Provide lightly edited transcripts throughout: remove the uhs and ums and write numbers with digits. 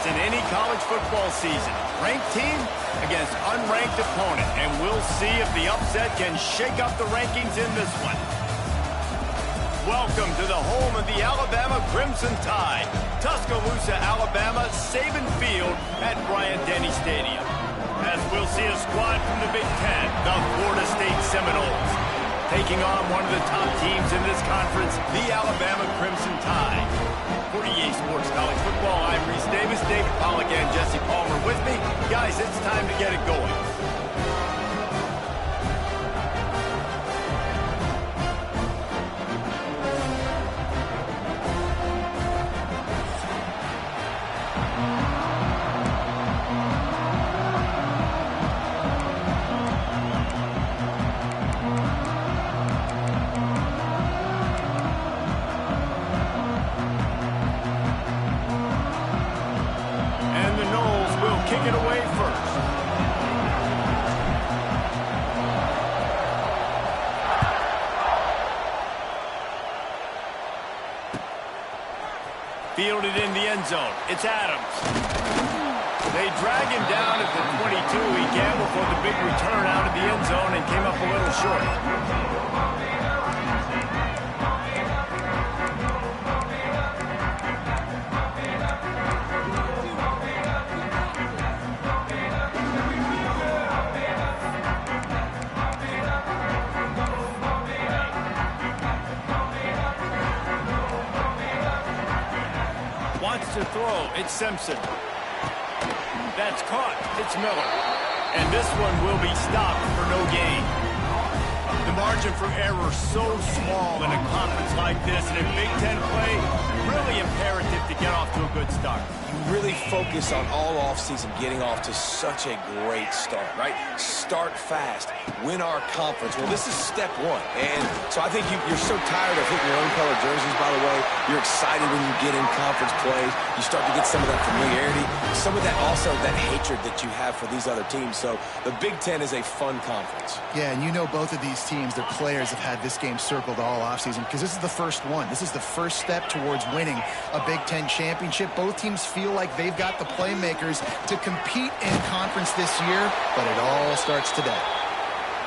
this in any college football season. Ranked team against unranked opponent, and we'll see if the upset can shake up the rankings in this one. Welcome to the home of the Alabama Crimson Tide. Tuscaloosa, Alabama, Saban Field at Bryant-Denny Stadium. As we'll see a squad from the Big Ten, the Florida State Seminoles, taking on one of the top teams in this conference, the Alabama Crimson Tide. For EA Sports College Football, I'm Reese Davis, David Pollack, and Jesse Palmer with me. Guys, it's time to get it going. Kick it away first. Fielded in the end zone. It's Adams. They drag him down at the 22. He gambled for the big return out of the end zone and came up a little short. To throw, it's Simpson. That's caught. It's Miller. And this one will be stopped for no gain. The margin for error so small in a conference like this, and in Big Ten play, really imperative to get off to a good start. You really focus on all offseason getting off to such a great start, right? Start fast, win our conference. Well, this is step one. And so I think you're so tired of hitting your own color jerseys, by the way. You're excited when you get in conference play. You start to get some of that familiarity, some of that also that hatred that you have for these other teams. So the Big Ten is a fun conference. Yeah, and you know both of these teams, their players have had this game circled all offseason because this is the first one. This is the first step towards winning a Big Ten championship. Both teams feel like they've got the playmakers to compete in conference this year, but it all starts today.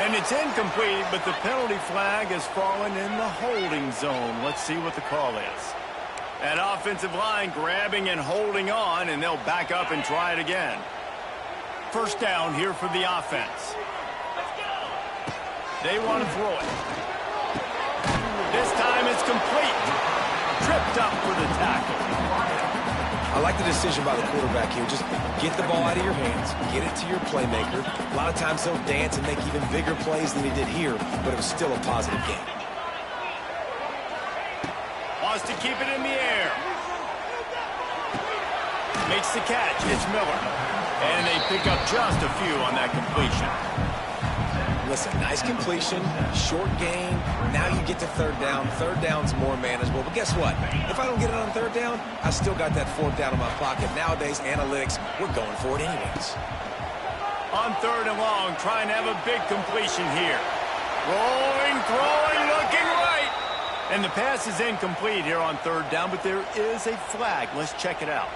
And it's incomplete, but the penalty flag has fallen in the holding zone. Let's see what the call is. That offensive line grabbing and holding on, and they'll back up and try it again. First down here for the offense. They want to throw it. This time it's complete. Tripped up for the tackle. I like the decision by the quarterback here. Just get the ball out of your hands, get it to your playmaker. A lot of times he'll dance and make even bigger plays than he did here, but it was still a positive game. Wants to keep it in the air. Makes the catch. It's Miller. And they pick up just a few on that completion. Listen, nice completion, short gain. Now you get to third down. Third down's more manageable. But guess what? If I don't get it on third down, I still got that fourth down in my pocket. Nowadays, analytics, we're going for it anyways. On third and long, trying to have a big completion here. Rolling, throwing, looking right. And the pass is incomplete here on third down, but there is a flag. Let's check it out.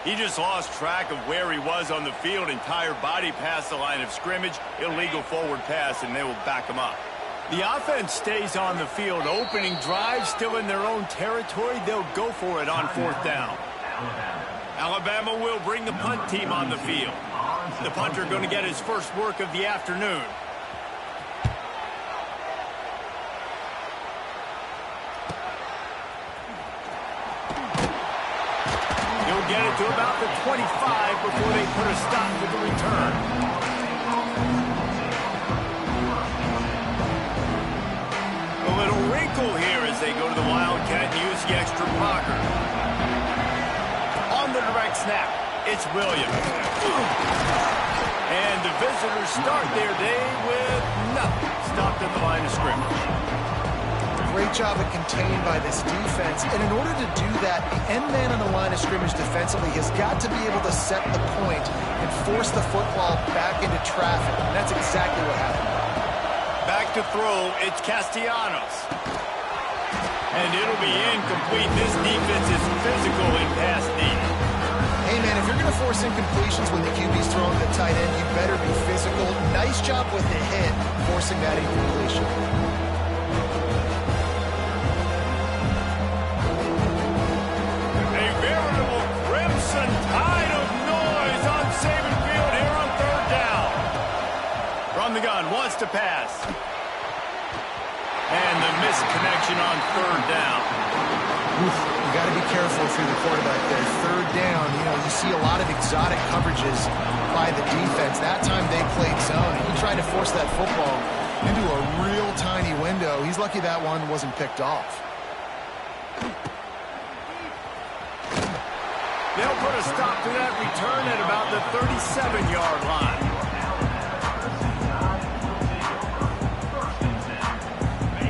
He just lost track of where he was on the field. Entire body past the line of scrimmage. Illegal forward pass, and they will back him up. The offense stays on the field. Opening drive, still in their own territory. They'll go for it on fourth down. Alabama will bring the punt team on the field. The punter going to get his first work of the afternoon. Get it to about the 25 before they put a stop to the return. A little wrinkle here as they go to the Wildcat and use the extra blocker. On the direct snap, it's Williams. And the visitors start their day with nothing. Stopped at the line of scrimmage. Great job of contained by this defense. And in order to do that, the end man on the line of scrimmage defensively has got to be able to set the point and force the football back into traffic. And that's exactly what happened. Back to throw, it's Castellanos. And it'll be incomplete. This defense is physical in pass deep. Hey, man, if you're going to force incompletions when the QB's throwing the tight end, you better be physical. Nice job with the hit, forcing that incompletion. A veritable crimson tide of noise on Saban Field here on third down. From the gun, wants to pass. And the missed connection on third down. Oof, you got to be careful if you're the quarterback there. Third down, you see a lot of exotic coverages by the defense. That time they played zone, and he tried to force that football into a real tiny window. He's lucky that one wasn't picked off. They'll put a stop to that return at about the 37-yard line.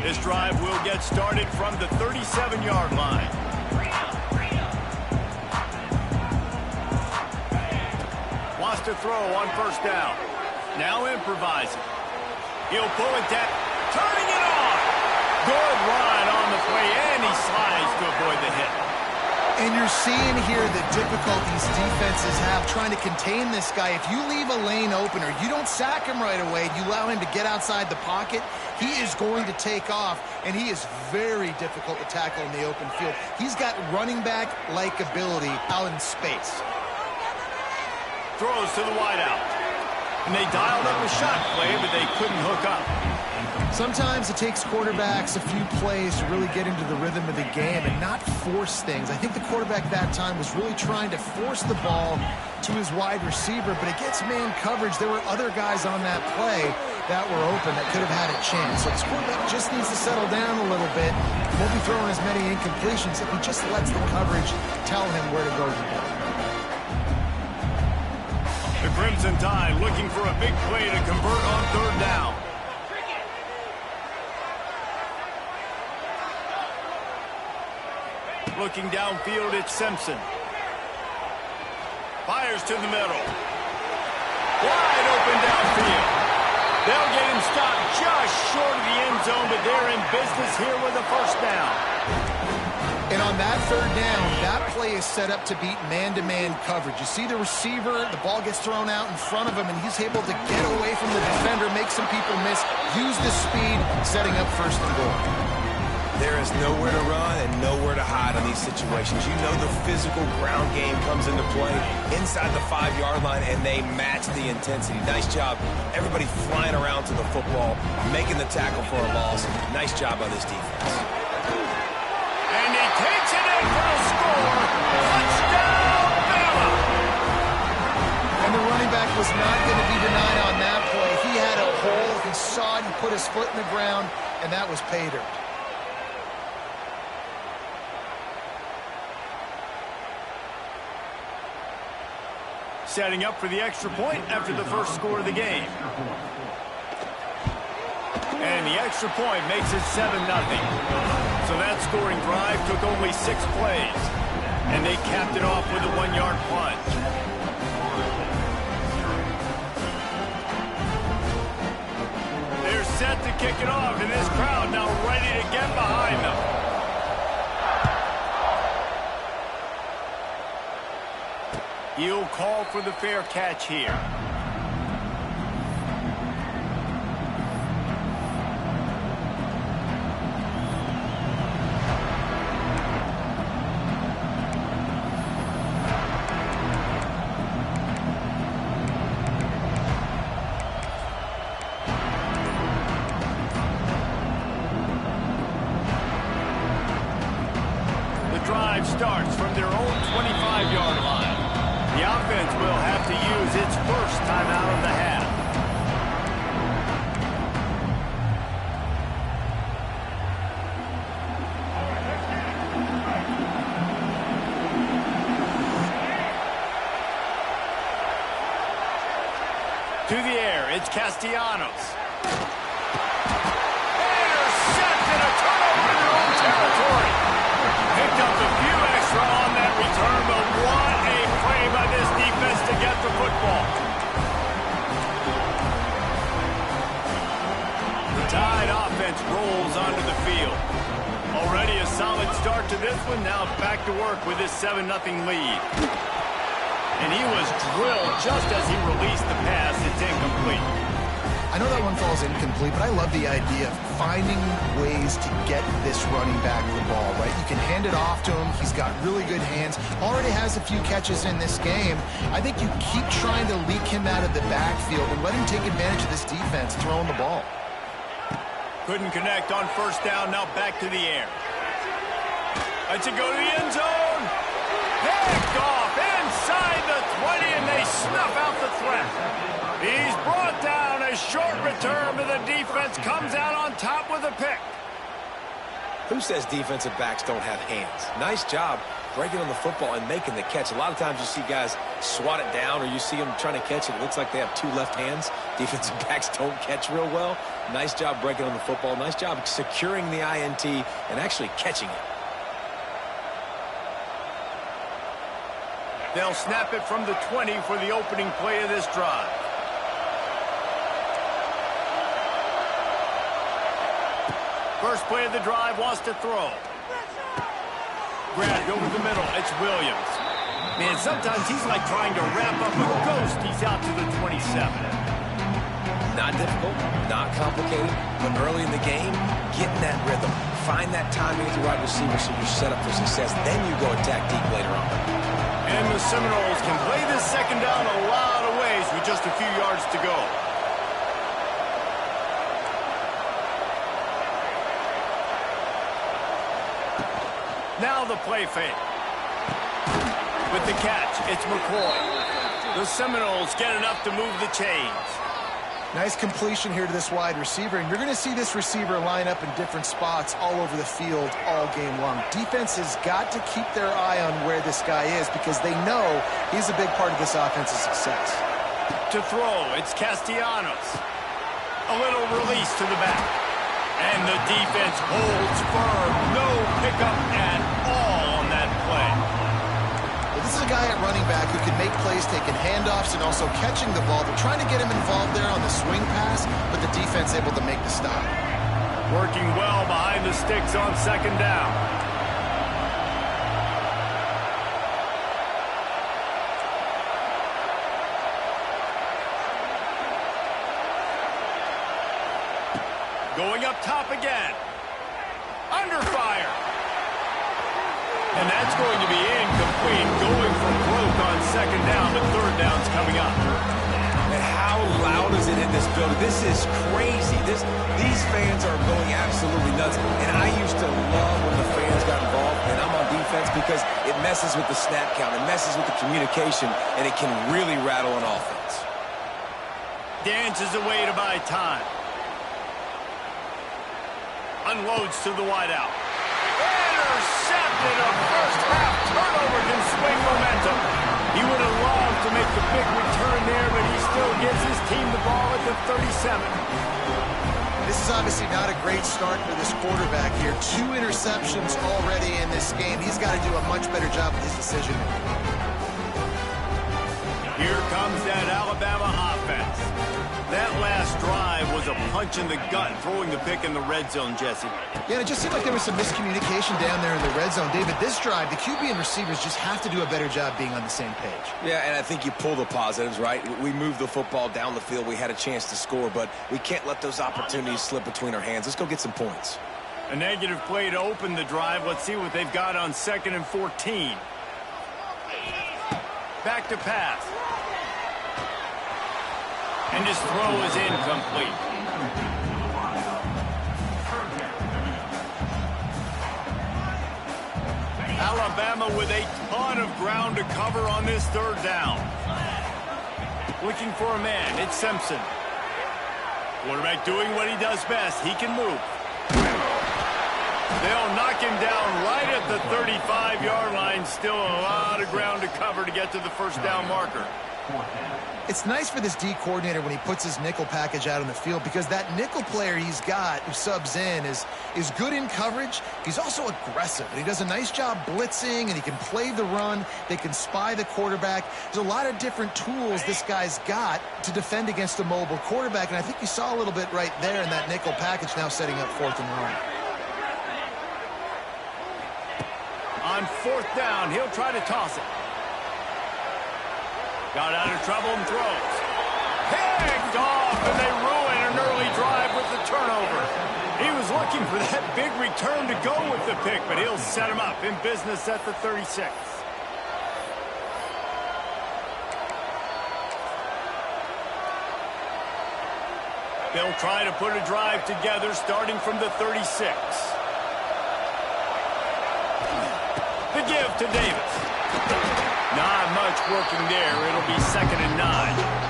This drive will get started from the 37-yard line. Wants to throw on first down. Now improvising. He'll pull it down. Turning it on. Good run on the play, and he slides to avoid the hit. And you're seeing here the difficulties defenses have trying to contain this guy. If you leave a lane open or you don't sack him right away, you allow him to get outside the pocket, he is going to take off, and he is very difficult to tackle in the open field. He's got running back-like ability out in space. Throws to the wideout. And they dialed up a shot play, but they couldn't hook up. Sometimes it takes quarterbacks a few plays to really get into the rhythm of the game and not force things. I think the quarterback that time was really trying to force the ball to his wide receiver, but against man coverage, there were other guys on that play that were open that could have had a chance. So this quarterback just needs to settle down a little bit. He won't be throwing as many incompletions if he just lets the coverage tell him where to go from there. The Crimson Tide looking for a big play to convert on third down. Looking downfield, it's Simpson. Fires to the middle. Wide open downfield. They'll get him stopped just short of the end zone, but they're in business here with a first down. And on that third down, that play is set up to beat man-to-man coverage. You see the receiver, the ball gets thrown out in front of him, and he's able to get away from the defender, make some people miss, use the speed, setting up first and goal. There is nowhere to run and nowhere to hide on these situations. You know the physical ground game comes into play inside the 5-yard line, and they match the intensity. Nice job. Everybody flying around to the football, making the tackle for a loss. Nice job by this defense. And he takes it in for a score. Touchdown, Bama! And the running back was not going to be denied on that play. He had a hole. He saw it. He put his foot in the ground, and that was pay dirt. Setting up for the extra point after the first score of the game. And the extra point makes it 7-0. So that scoring drive took only 6 plays. And they capped it off with a 1-yard plunge. They're set to kick it off, and this crowd now ready to get behind them. He'll call for the fair catch here. The drive starts from their own 25-yard line. The offense will have to use its first timeout of the half. To the air, it's Castellanos. Intercepted, a turnover in their own territory. Picked up a few extra on that return, but what a play by this defense to get the football. The Tide offense rolls onto the field. Already a solid start to this one. Now back to work with this 7-0 lead. And he was drilled just as he released the pass. It's incomplete. I know that one falls incomplete, but I love the idea of finding ways to get this running back the ball, right? You can hand it off to him. He's got really good hands. Already has a few catches in this game. I think you keep trying to leak him out of the backfield and let him take advantage of this defense throwing the ball. Couldn't connect on first down. Now back to the air. Let's it go to the end zone. Picked off inside the 20, and they snuff out the threat. He's brought down. A short return, but the defense comes out on top with a pick. Who says defensive backs don't have hands? Nice job breaking on the football and making the catch. A lot of times you see guys swat it down, or you see them trying to catch it. It looks like they have two left hands. Defensive backs don't catch real well. Nice job breaking on the football. Nice job securing the INT and actually catching it. They'll snap it from the 20 for the opening play of this drive. First play of the drive, wants to throw. Grabbed over the middle. It's Williams. Man, sometimes he's like trying to wrap up a ghost. He's out to the 27. Not difficult, not complicated, but early in the game, getting that rhythm. Find that timing as a wide receiver so you're set up for success. Then you go attack deep later on. And the Seminoles can play this second down a lot of ways with just a few yards to go. Now the play fake. With the catch, it's McCoy. The Seminoles get enough to move the chains. Nice completion here to this wide receiver, and you're going to see this receiver line up in different spots all over the field all game long. Defense has got to keep their eye on where this guy is because they know he's a big part of this offense's success. To throw, it's Castellanos. A little release to the back. And the defense holds firm. No pickup at all on that play. Well, this is a guy at running back who can make plays taking handoffs and also catching the ball. They're trying to get him involved there on the swing pass, but the defense able to make the stop. Working well behind the sticks on second down. Going up top again. Under fire. And that's going to be incomplete. Going for broke on second down, but third down's coming up. And how loud is it in this building? This is crazy. These fans are going absolutely nuts. And I used to love when the fans got involved, and I'm on defense because it messes with the snap count. It messes with the communication, and it can really rattle an offense. Dances away to buy time. Unloads to the wideout. Intercepted. A first half turnover can swing momentum. He would have loved to make the big return there, but he still gives his team the ball at the 37. This is obviously not a great start for this quarterback here. 2 interceptions already in this game. He's got to do a much better job with his decision. Here comes that Alabama offense. That last drive was a punch in the gut, throwing the pick in the red zone, Jesse. Yeah, it just seemed like there was some miscommunication down there in the red zone. David, this drive, the QB and receivers just have to do a better job being on the same page. Yeah, and I think you pull the positives, right? We moved the football down the field. We had a chance to score, but we can't let those opportunities slip between our hands. Let's go get some points. A negative play to open the drive. Let's see what they've got on 2nd and 14. Back to pass. And his throw is incomplete. Alabama with a ton of ground to cover on this third down. Looking for a man. It's Simpson. Quarterback doing what he does best. He can move. They'll knock him down right at the 35-yard line. Still a lot of ground to cover to get to the first down marker. It's nice for this D coordinator when he puts his nickel package out on the field because that nickel player he's got who subs in is good in coverage. He's also aggressive, and he does a nice job blitzing, and he can play the run. They can spy the quarterback. There's a lot of different tools this guy's got to defend against a mobile quarterback, and I think you saw a little bit right there in that nickel package now setting up 4th and long. On 4th down, he'll try to toss it. Got out of trouble and throws. Picked off, and they ruin an early drive with the turnover. He was looking for that big return to go with the pick, but he'll set him up in business at the 36. They'll try to put a drive together starting from the 36. The give to Davis. Not much working there. It'll be 2nd and 9.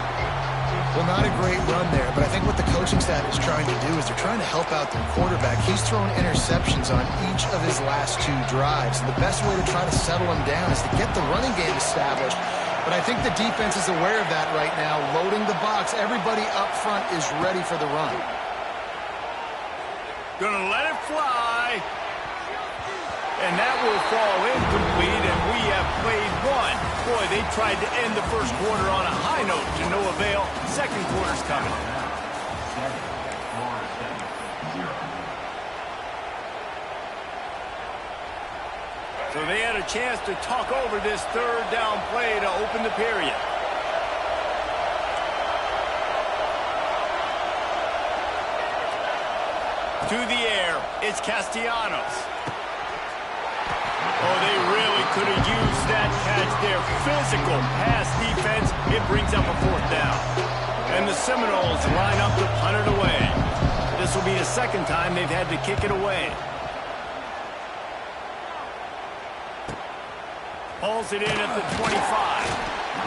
Well, not a great run there, but I think what the coaching staff is trying to do is they're trying to help out their quarterback. He's thrown interceptions on each of his last 2 drives, and the best way to try to settle him down is to get the running game established. But I think the defense is aware of that right now, loading the box. Everybody up front is ready for the run. Gonna let it fly. And that will fall incomplete, and we have played 1. Boy, they tried to end the first quarter on a high note to no avail. Second quarter's coming. So they had a chance to talk over this 3rd down play to open the period. To the air, it's Castellanos. Oh, they really could have used that catch there. Physical pass defense. It brings up a 4th down. And the Seminoles line up to punt it away. This will be the 2nd time they've had to kick it away. Hauls it in at the 25.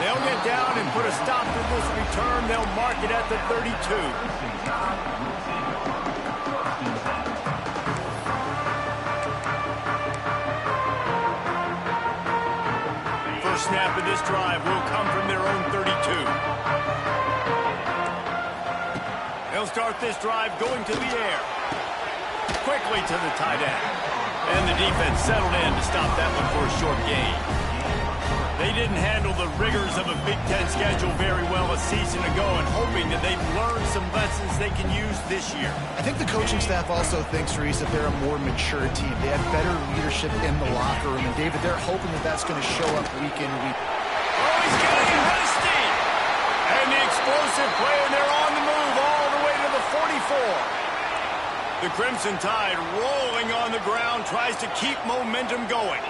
They'll get down and put a stop to this return. They'll mark it at the 32. First snap of this drive will come from their own 32. They'll start this drive going to the air. Quickly to the tight end. And the defense settled in to stop that one for a short gain. They didn't handle the rigors of a Big Ten schedule very well a season ago, and hoping that they've learned some lessons they can use this year. I think the coaching staff also thinks, Reese, that they're a more mature team. They have better leadership in the locker room, and David, they're hoping that that's going to show up week in, week. Oh, he's getting ahead of steam. And the explosive play, and they're on the move all the way to the 44. The Crimson Tide rolling on the ground, tries to keep momentum going.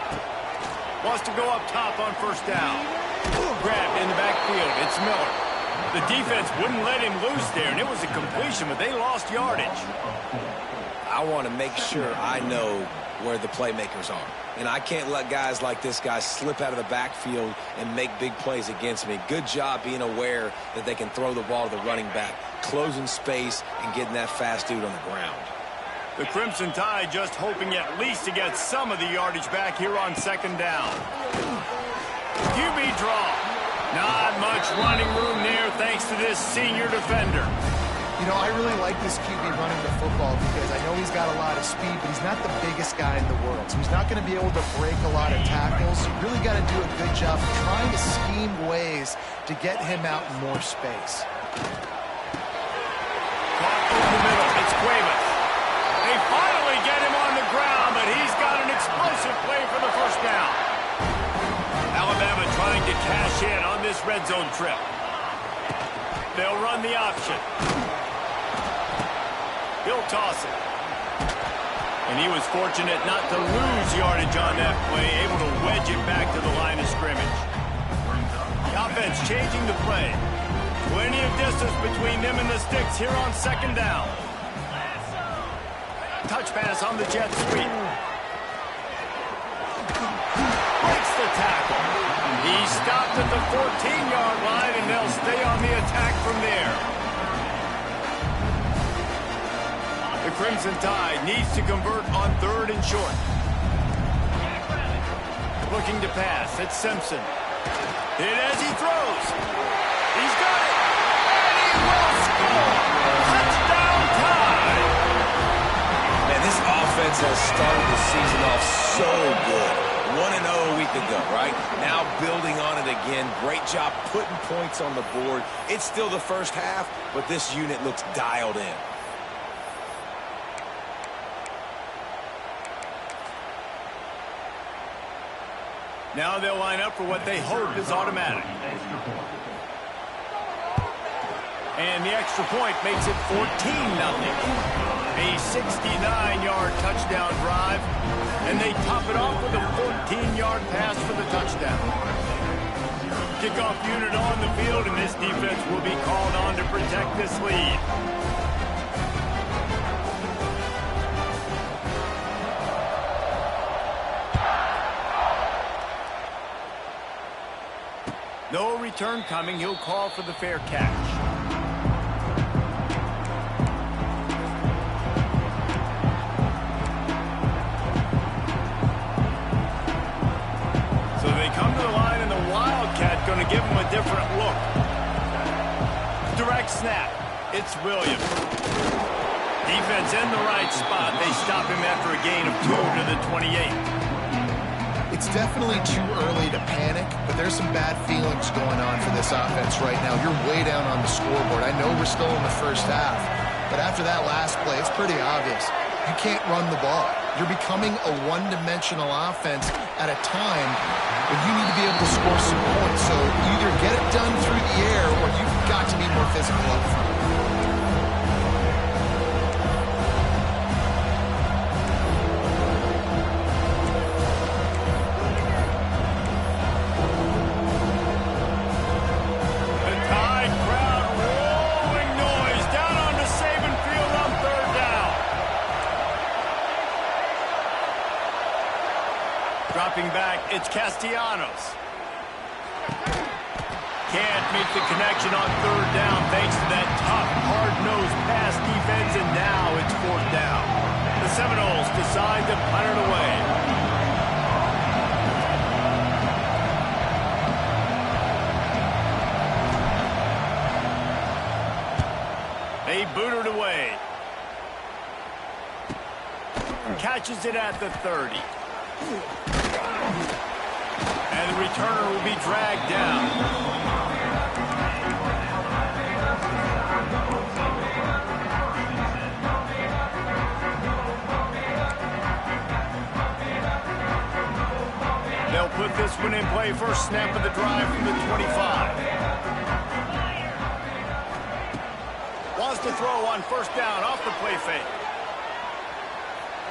Wants to go up top on first down. Grabbed in the backfield. It's Miller. The defense wouldn't let him loose there, and it was a completion, but they lost yardage. I want to make sure I know where the playmakers are. And I can't let guys like this guy slip out of the backfield and make big plays against me. Good job being aware that they can throw the ball to the running back, closing space and getting that fast dude on the ground. The Crimson Tide just hoping at least to get some of the yardage back here on second down. QB draw. Not much running room there thanks to this senior defender. You know, I really like this QB running the football because I know he's got a lot of speed, but he's not the biggest guy in the world. So he's not going to be able to break a lot of tackles. You really got to do a good job of trying to scheme ways to get him out in more space. Caught over the middle. It's Cuevas. They finally get him on the ground, but he's got an explosive play for the first down. Alabama trying to cash in on this red zone trip. They'll run the option. He'll toss it. And he was fortunate not to lose yardage on that play, able to wedge it back to the line of scrimmage. The offense changing the play. Plenty of distance between them and the sticks here on second down. Touch pass on the jet sweep. Breaks the tackle. He stopped at the 14-yard line, and they'll stay on the attack from there. The Crimson Tide needs to convert on third and short. Looking to pass. It's Simpson. Hit as he throws. He's got it. And he will score. Touchdown Tide. Man, this offense has started the season off so good. 1-0 a week ago, right? Now building on it again. Great job putting points on the board. It's still the first half, but this unit looks dialed in. Now they'll line up for what they hope is automatic. And the extra point makes it 14-0. A 69-yard touchdown drive. And they top it off with a 14-yard pass for the touchdown. Kickoff unit on the field, and this defense will be called on to protect this lead. No return coming. He'll call for the fair catch. So they come to the line, and the Wildcat going to give him a different look. Direct snap. It's Williams. Defense in the right spot. They stop him after a gain of 2 to the 28. It's definitely too early to panic, but there's some bad feelings going on for this offense right now. You're way down on the scoreboard. I know we're still in the first half, but after that last play, it's pretty obvious. You can't run the ball. You're becoming a one-dimensional offense at a time when you need to be able to score some points. So either get it done through the air or you've got to be more physical up front. Dropping back, it's Castellanos. Can't make the connection on 3rd down thanks to that tough, hard-nosed pass defense, and now it's 4th down. The Seminoles decide to punt it away. They boot it away. Catches it at the 30. And the returner will be dragged down. They'll put this one in play. First snap of the drive from the 25. Wants to throw on 1st down off the play fake.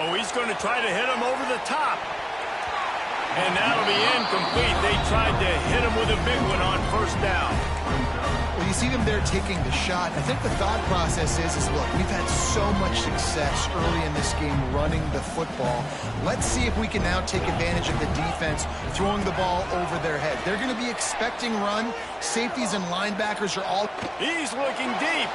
Oh, he's going to try to hit him over the top. And that'll be incomplete. They tried to hit him with a big one on 1st down. Well, you see them there taking the shot. I think the thought process is look, we've had so much success early in this game running the football. Let's see if we can now take advantage of the defense throwing the ball over their head. They're going to be expecting run. Safeties and linebackers are all... He's looking deep.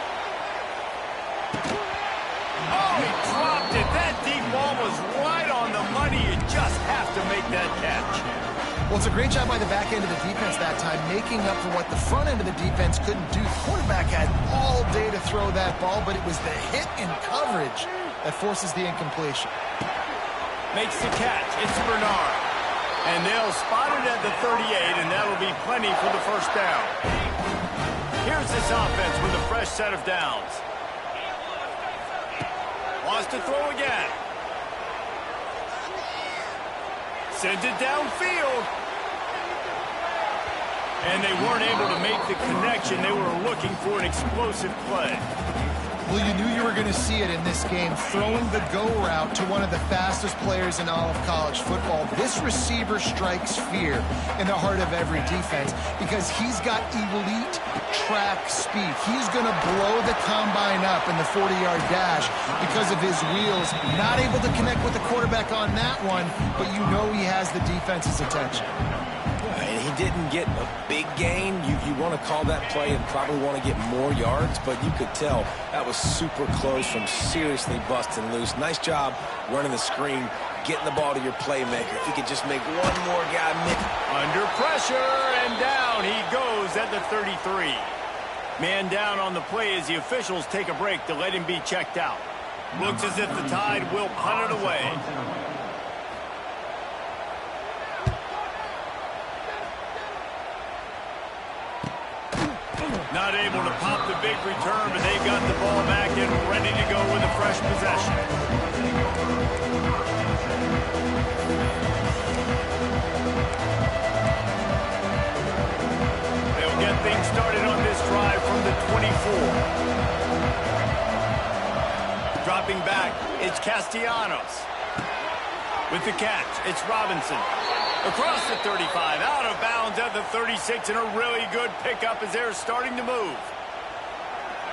Oh, he dropped it. That deep ball was right on the money. You just have to make that catch. Well, it's a great job by the back end of the defense that time, making up for what the front end of the defense couldn't do. The quarterback had all day to throw that ball, but it was the hit and coverage that forces the incompletion. Makes the catch. It's Bernard. And they'll spot it at the 38, and that'll be plenty for the 1st down. Here's this offense with a fresh set of downs. Wants to throw again. Sends it downfield. And they weren't able to make the connection. They were looking for an explosive play. Well, you knew you were going to see it in this game, throwing the go route to one of the fastest players in all of college football. This receiver strikes fear in the heart of every defense because he's got elite track speed. He's going to blow the combine up in the 40-yard dash because of his wheels. Not able to connect with the quarterback on that one, but you know he has the defense's attention. And he didn't get a big gain. You want to call that play and probably want to get more yards, but you could tell that was super close from seriously busting loose. Nice job running the screen, getting the ball to your playmaker. If he could just make one more guy miss. Under pressure, and down he goes at the 33. Man down on the play as the officials take a break to let him be checked out. Looks as if the Tide will punt it away. Not able to pop the big return, but they've got the ball back and ready to go with a fresh possession. started on this drive from the 24. Dropping back, it's Castellanos. With the catch, it's Robinson. Across the 35, out of bounds at the 36, and a really good pickup as they're starting to move.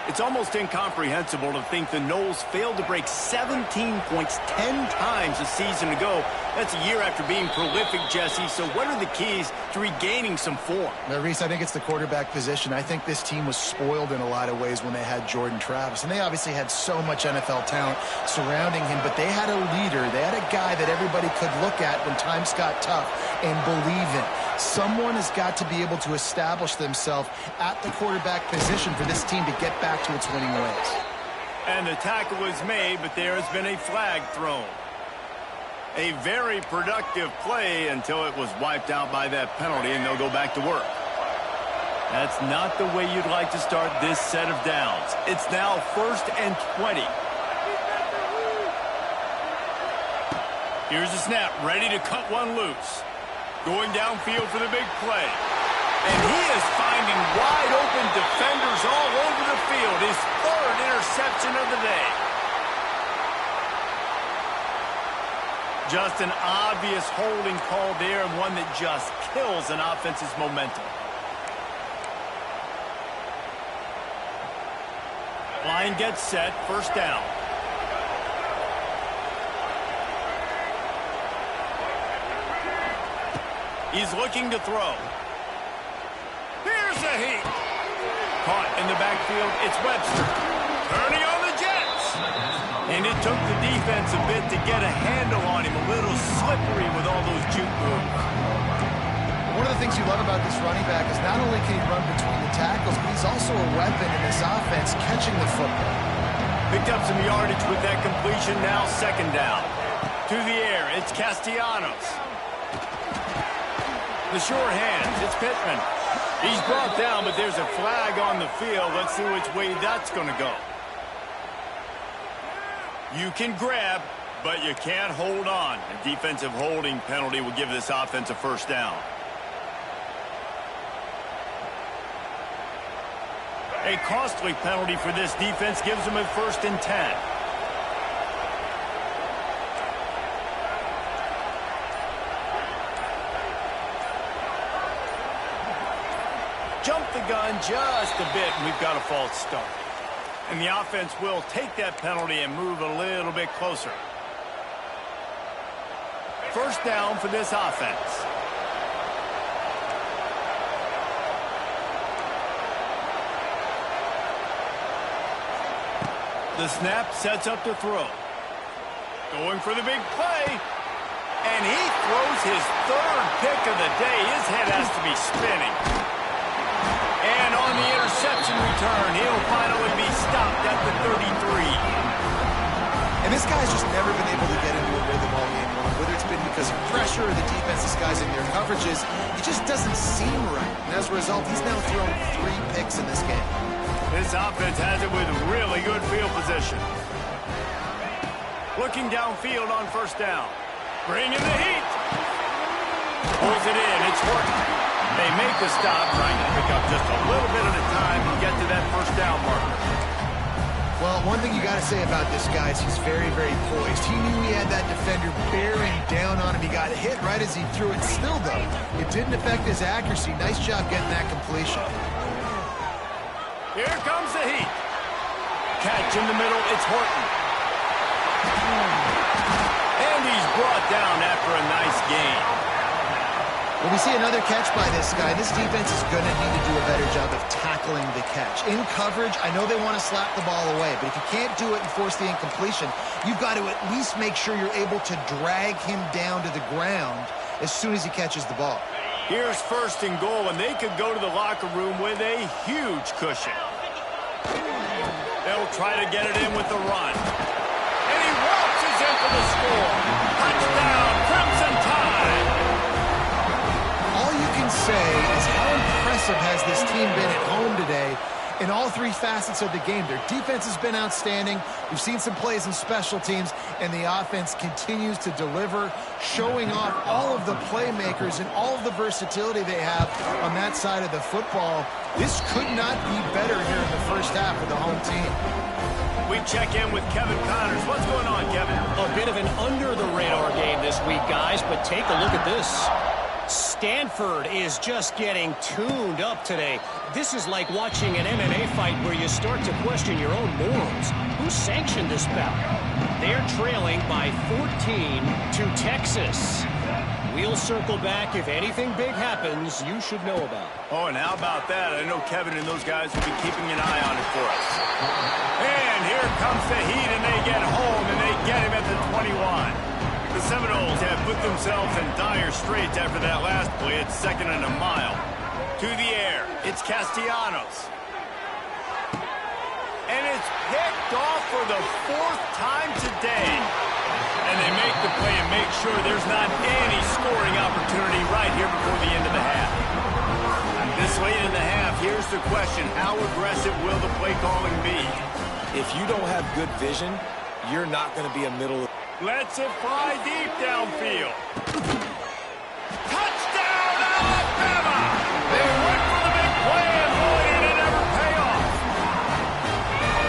It's almost incomprehensible to think the Noles failed to break 17 points 10 times a season ago. That's a year after being prolific, Jesse. So what are the keys to regaining some form? Now, Reese, I think it's the quarterback position. I think this team was spoiled in a lot of ways when they had Jordan Travis. And they obviously had so much NFL talent surrounding him, but they had a leader. They had a guy that everybody could look at when times got tough and believe in. Someone has got to be able to establish themselves at the quarterback position for this team to get back to its winning ways. And the tackle is made, but there has been a flag thrown. A very productive play until it was wiped out by that penalty, and they'll go back to work. That's not the way you'd like to start this set of downs. It's now 1st and 20. Here's the snap, ready to cut one loose. Going downfield for the big play. And he is finding wide open defenders all over the field. His 3rd interception of the day. Just an obvious holding call there, and one that just kills an offense's momentum. Line gets set, 1st down. He's looking to throw. Here's a heat. Caught in the backfield, it's Webster. Turning on the Jets. And it took the defense a bit to get a handle on him. A little slippery with all those juke moves. One of the things you love about this running back is not only can he run between the tackles, but he's also a weapon in this offense catching the football. Picked up some yardage with that completion, now 2nd down. To the air, it's Castellanos. The sure hands, it's Pittman. He's brought down, but there's a flag on the field. Let's see which way that's going to go. You can grab, but you can't hold on. A defensive holding penalty will give this offense a 1st down. A costly penalty for this defense gives them a 1st and 10. Jump the gun just a bit, and we've got a false start. And the offense will take that penalty and move a little bit closer. 1st down for this offense. The snap sets up the throw. Going for the big play. And he throws his 3rd pick of the day. His head has to be spinning. And on the interception return, he'll finally be stopped at the 33. And this guy's just never been able to get into a rhythm all game long. Whether it's been because of pressure or the defense disguising their coverages, it just doesn't seem right. And as a result, he's now thrown 3 picks in this game. This offense has it with really good field position. Looking downfield on 1st down. Bringing the heat. Pulls it in. It's Horton. They make the stop, trying to pick up just a little bit at a time and get to that 1st down marker. Well, one thing you got to say about this guy is he's very, very poised. He knew he had that defender bearing down on him. He got hit right as he threw it. Still, though, it didn't affect his accuracy. Nice job getting that completion. Here comes the heat. Catch in the middle, it's Horton. And he's brought down after a nice gain. When we see another catch by this guy, this defense is going to need to do a better job of tackling the catch. In coverage, I know they want to slap the ball away, but if you can't do it and force the incompletion, you've got to at least make sure you're able to drag him down to the ground as soon as he catches the ball. Here's 1st and goal, and they could go to the locker room with a huge cushion. They'll try to get it in with the run. And he waltzes in for the score. Touchdown, Crimson Tide! All you can say is how impressive has this team been at home today, in all three facets of the game. Their defense has been outstanding. We've seen some plays in special teams, and the offense continues to deliver, showing off all of the playmakers and all of the versatility they have on that side of the football. This could not be better here in the first half for the home team. We check in with Kevin Connors. What's going on, Kevin? A bit of an under-the-radar game this week, guys, but take a look at this. Stanford is just getting tuned up today. This is like watching an MMA fight where you start to question your own morals. Who sanctioned this bout? They're trailing by 14 to Texas. We'll circle back. If anything big happens, you should know about. Oh, and how about that? I know Kevin and those guys will be keeping an eye on it for us. And here comes the Heat, and they get home, and they get him at the 21. The Seminoles have put themselves in dire straits after that last play. It's 2nd and a mile. To the air, it's Castellanos. And it's picked off for the 4th time today. And they make the play and make sure there's not any scoring opportunity right here before the end of the half. This late in the half, here's the question. How aggressive will the play calling be? If you don't have good vision, you're not going to be a middle. Lets it fly deep downfield. Touchdown, Alabama! They went for the big play, and boy, did it ever pay off.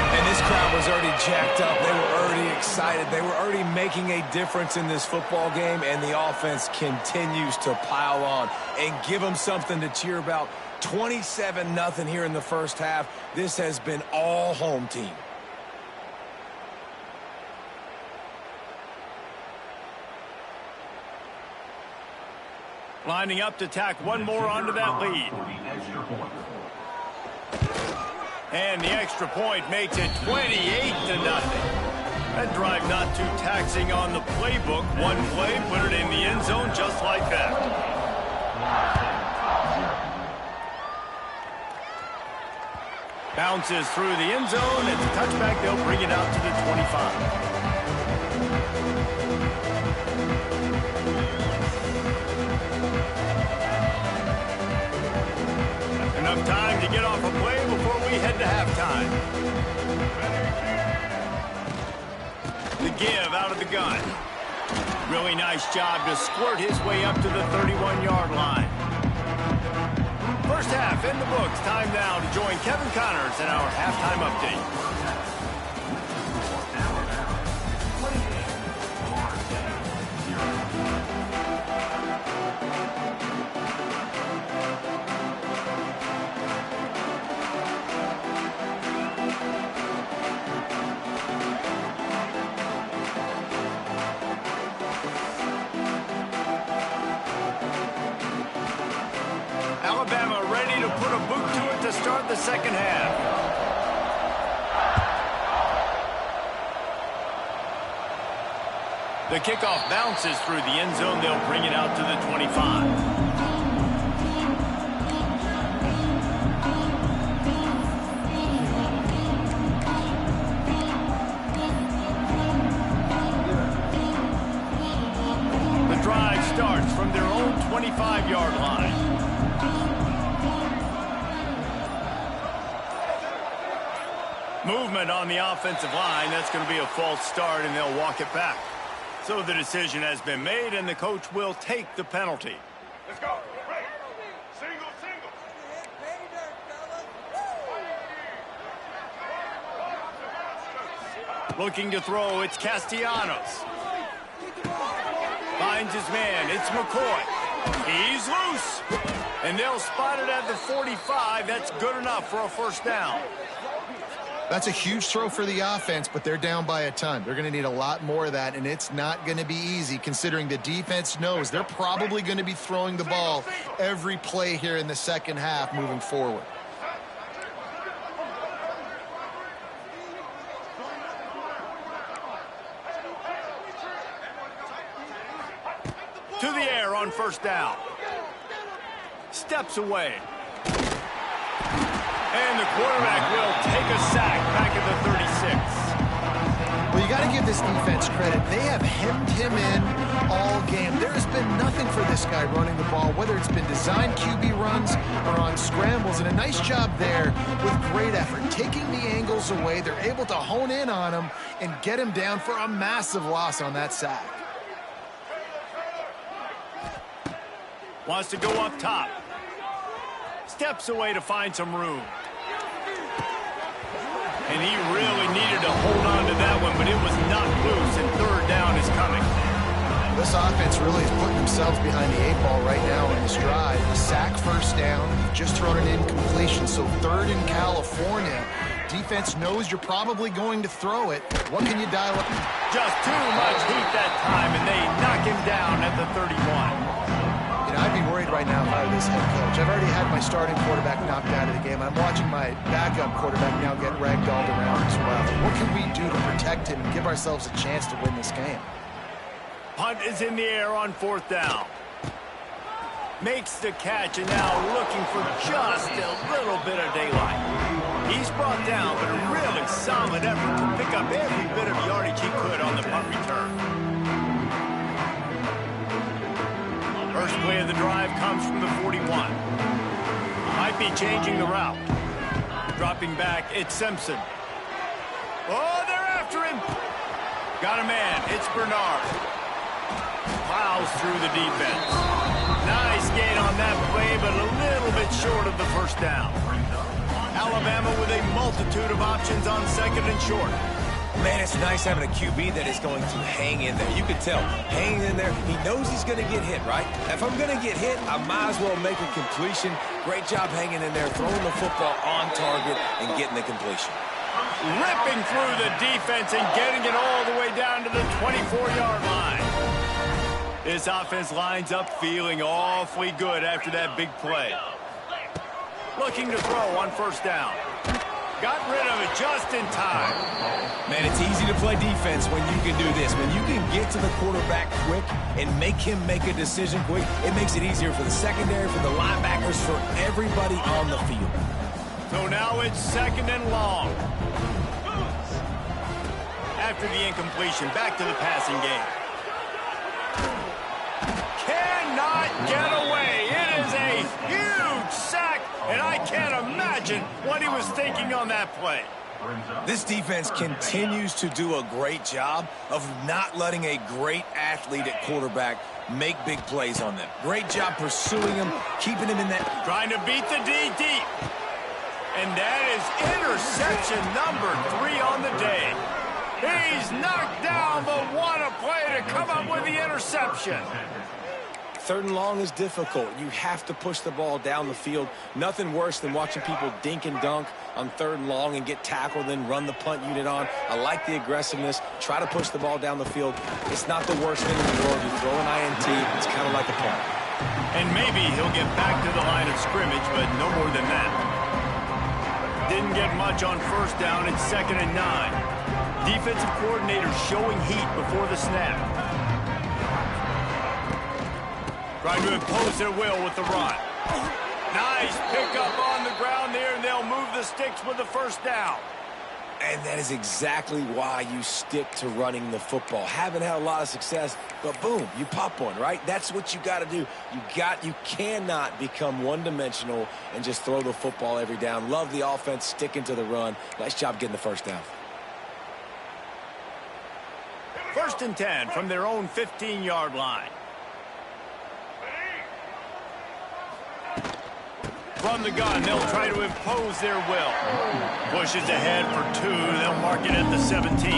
And this crowd was already jacked up. They were already excited. They were already making a difference in this football game, and the offense continues to pile on and give them something to cheer about. 27-0 here in the first half. This has been all home team. Lining up to tack one more onto that lead. And the extra point makes it 28-0. That drive not too taxing on the playbook. One play, put it in the end zone just like that. Bounces through the end zone. It's a touchback. They'll bring it out to the 25. Enough time to get off a play before we head to halftime. The give out of the gun. Really nice job to squirt his way up to the 31-yard line. First half in the books. Time now to join Kevin Connors in our halftime update. Alabama ready to put a boot to it to start the second half. The kickoff bounces through the end zone. They'll bring it out to the 25. The drive starts from their own 25-yard line. Movement on the offensive line. That's going to be a false start, and they'll walk it back. So the decision has been made, and the coach will take the penalty. Let's go. Right. Single, single. Looking to throw, it's Castellanos. Finds his man, it's McCoy. He's loose. And they'll spot it at the 45. That's good enough for a first down. That's a huge throw for the offense, but they're down by a ton. They're going to need a lot more of that, and it's not going to be easy considering the defense knows they're probably going to be throwing the ball every play here in the second half moving forward. To the air on first down. Steps away. And the quarterback will take a sack back at the 36. Well, you got to give this defense credit. They have hemmed him in all game. There has been nothing for this guy running the ball, whether it's been designed QB runs or on scrambles, and a nice job there with great effort. Taking the angles away, they're able to hone in on him and get him down for a massive loss on that sack. Wants to go up top. Steps away to find some room. And he really needed to hold on to that one, but it was not loose, and third down is coming. This offense really is putting themselves behind the 8 ball right now in this drive. A sack, first down, just thrown an incompletion, so third in California. Defense knows you're probably going to throw it. What can you dial up? Just too much heat that time, and they knock him down at the 31. You know, I'd be worried right now if I were this head coach. I've already had my starting quarterback knocked out of the game. I'm watching my backup quarterback now get ragdolled around as well. What can we do to protect him and give ourselves a chance to win this game? Punt is in the air on fourth down. Makes the catch, and now looking for just a little bit of daylight. He's brought down, but a really solid effort to pick up every bit of yardage he could on the punt return. First play of the drive comes from the 41. Might be changing the route. Dropping back, it's Simpson. Oh, they're after him. Got a man, it's Bernard. Plows through the defense. Nice gain on that play, but a little bit short of the first down. Alabama with a multitude of options on second and short. Man, it's nice having a QB that is going to hang in there. You can tell, hanging in there, he knows he's going to get hit, right? If I'm going to get hit, I might as well make a completion. Great job hanging in there, throwing the football on target and getting the completion. Ripping through the defense and getting it all the way down to the 24-yard line. This offense lines up feeling awfully good after that big play. Looking to throw on first down. Got rid of it just in time. Man, it's easy to play defense when you can do this. When you can get to the quarterback quick and make him make a decision quick, it makes it easier for the secondary, for the linebackers, for everybody on the field. So now it's second and long. After the incompletion, back to the passing game. Cannot get away. It is a huge sack, and I can't imagine what he was thinking on that play. This defense continues to do a great job of not letting a great athlete at quarterback make big plays on them. Great job pursuing him, keeping him in that. Trying to beat the D deep. And that is interception number 3 on the day. He's knocked down, but what a play to come up with the interception. Third and long is difficult. You have to push the ball down the field. Nothing worse than watching people dink and dunk on third and long and get tackled, then run the punt unit on. I like the aggressiveness. Try to push the ball down the field. It's not the worst thing in the world. You throw an INT, it's kind of like a punt. And maybe he'll get back to the line of scrimmage, but no more than that. Didn't get much on first down. It's second and 9. Defensive coordinator showing heat before the snap. Trying to impose their will with the run. Nice pickup on the ground there, and they'll move the sticks with the first down. And that is exactly why you stick to running the football. Haven't had a lot of success, but boom, you pop one, right? That's what you got to do. You cannot become one-dimensional and just throw the football every down. Love the offense, sticking to the run. Nice job getting the first down. First and 10 from their own 15-yard line. From the gun, they'll try to impose their will. Pushes ahead for 2. They'll mark it at the 17.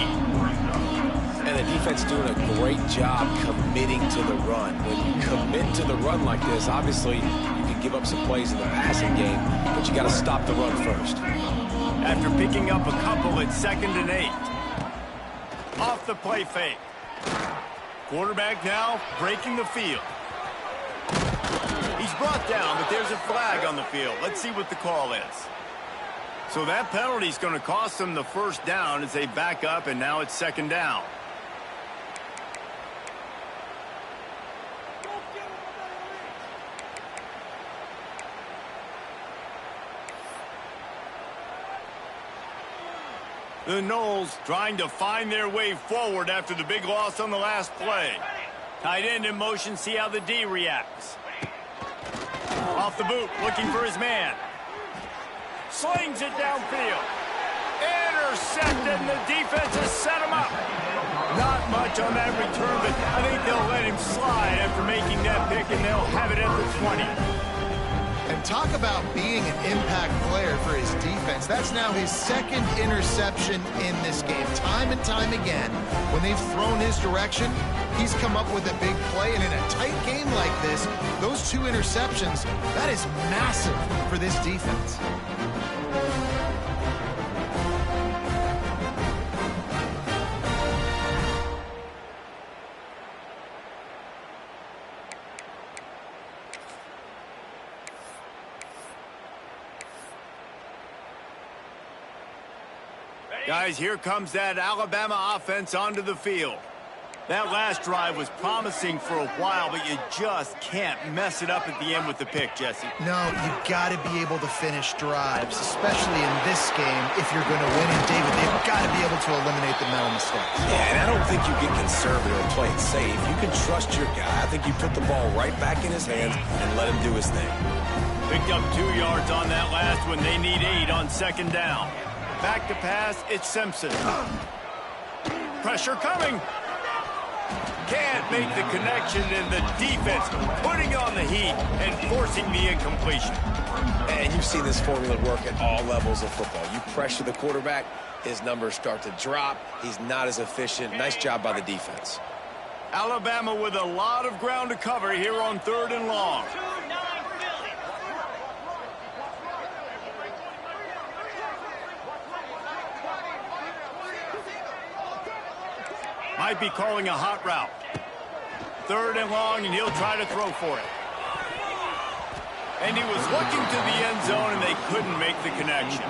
And the defense doing a great job committing to the run. When you commit to the run like this, obviously you can give up some plays in the passing game, but you got to stop the run first. After picking up a couple, it's second and 8. Off the play fake. Quarterback now breaking the field. He's brought down, but there's a flag on the field. Let's see what the call is. So that penalty is going to cost them the first down as they back up, and now it's second down. The Knowles trying to find their way forward after the big loss on the last play. Tight end in motion, see how the D reacts. Off the boot, looking for his man. Slings it downfield. Intercepted, and the defense has set him up. Not much on that return, but I think they'll let him slide after making that pick, and they'll have it at the 20. And talk about being an impact player for his defense. That's now his second interception in this game. Time and time again, when they've thrown his direction, he's come up with a big play. And in a tight game like this, those 2 interceptions, that is massive for this defense. Guys, here comes that Alabama offense onto the field. That last drive was promising for a while, but you just can't mess it up at the end with the pick, Jesse. No, you've got to be able to finish drives, especially in this game if you're going to win. And, David, they've got to be able to eliminate the mental mistakes. Yeah, and I don't think you get conservative and play it safe. You can trust your guy. I think you put the ball right back in his hands and let him do his thing. Picked up 2 yards on that last one. They need 8 on second down. Back to pass, it's Simpson. Pressure coming. Can't make the connection, and the defense putting on the heat and forcing the incompletion. And you've seen this formula work at all levels of football. You pressure the quarterback, his numbers start to drop. He's not as efficient. Nice job by the defense. Alabama with a lot of ground to cover here on 3rd and long. Might be calling a hot route. 3rd and long, and he'll try to throw for it. And he was looking to the end zone, and they couldn't make the connection.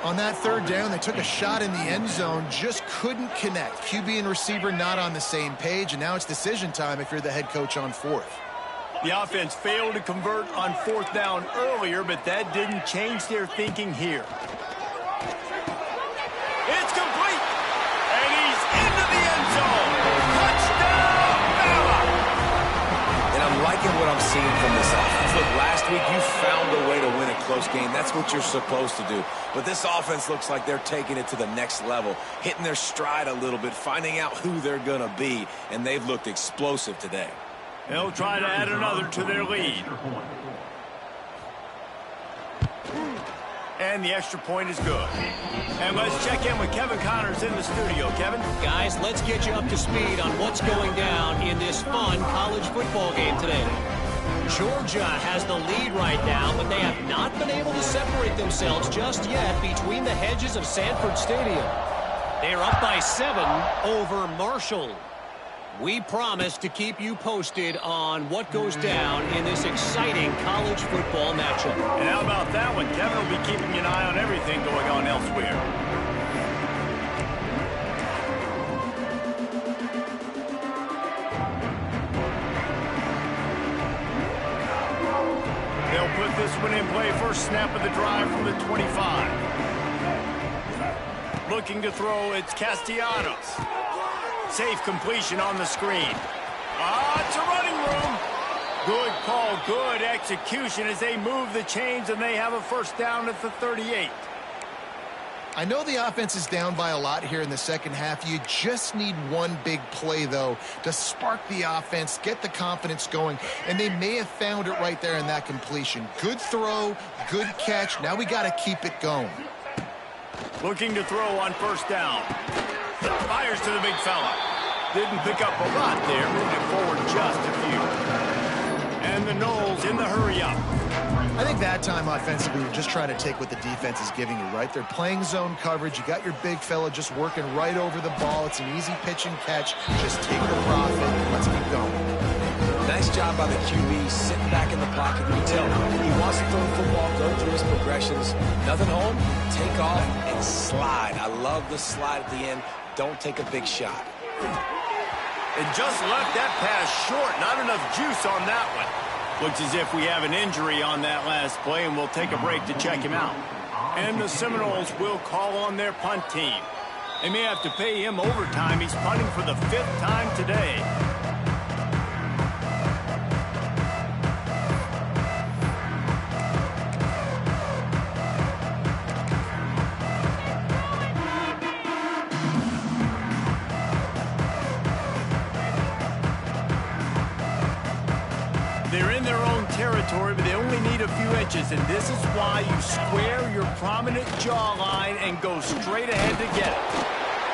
On that 3rd down, they took a shot in the end zone, just couldn't connect. QB and receiver not on the same page, and now it's decision time if you're the head coach on 4th. The offense failed to convert on 4th down earlier, but that didn't change their thinking here. It's complete, and he's into the end zone. Touchdown, Bama! And I'm liking what I'm seeing from this offense. Look, last week you found a way to win a close game. That's what you're supposed to do. But this offense looks like they're taking it to the next level, hitting their stride a little bit, finding out who they're going to be, and they've looked explosive today. They'll try to add another to their lead. And the extra point is good. And let's check in with Kevin Connors in the studio. Kevin? Guys, let's get you up to speed on what's going down in this fun college football game today. Georgia has the lead right now, but they have not been able to separate themselves just yet between the hedges of Sanford Stadium. They're up by 7 over Marshall. We promise to keep you posted on what goes down in this exciting college football matchup. And how about that one? Kevin will be keeping an eye on everything going on elsewhere. They'll put this one in play. First snap of the drive from the 25. Looking to throw, it's Castellanos. Safe completion on the screen. It's a running room. Good call, good execution as they move the chains, and they have a first down at the 38. I know the offense is down by a lot here in the second half. You just need one big play, though, to spark the offense, get the confidence going, and they may have found it right there in that completion. Good throw, good catch. Now we got to keep it going. Looking to throw on first down. Fires to the big fella. Didn't pick up a lot there, moving forward just a few. And the Knowles in the hurry-up. I think that time offensively, we're just trying to take what the defense is giving you, right? They're playing zone coverage. You got your big fella just working right over the ball. It's an easy pitch and catch. Just take the profit and let's keep going. Nice job by the QB, sitting back in the pocket. You tell him he wants to throw the football, go through his progressions. Nothing home, take off and slide. I love the slide at the end. Don't take a big shot. And just left that pass short. Not enough juice on that one. Looks as if we have an injury on that last play, and we'll take a break to check him out. And the Seminoles will call on their punt team. They may have to pay him overtime. He's punting for the 5th time today. They're in their own territory, but they only need a few inches, and this is why you square your prominent jawline and go straight ahead to get it.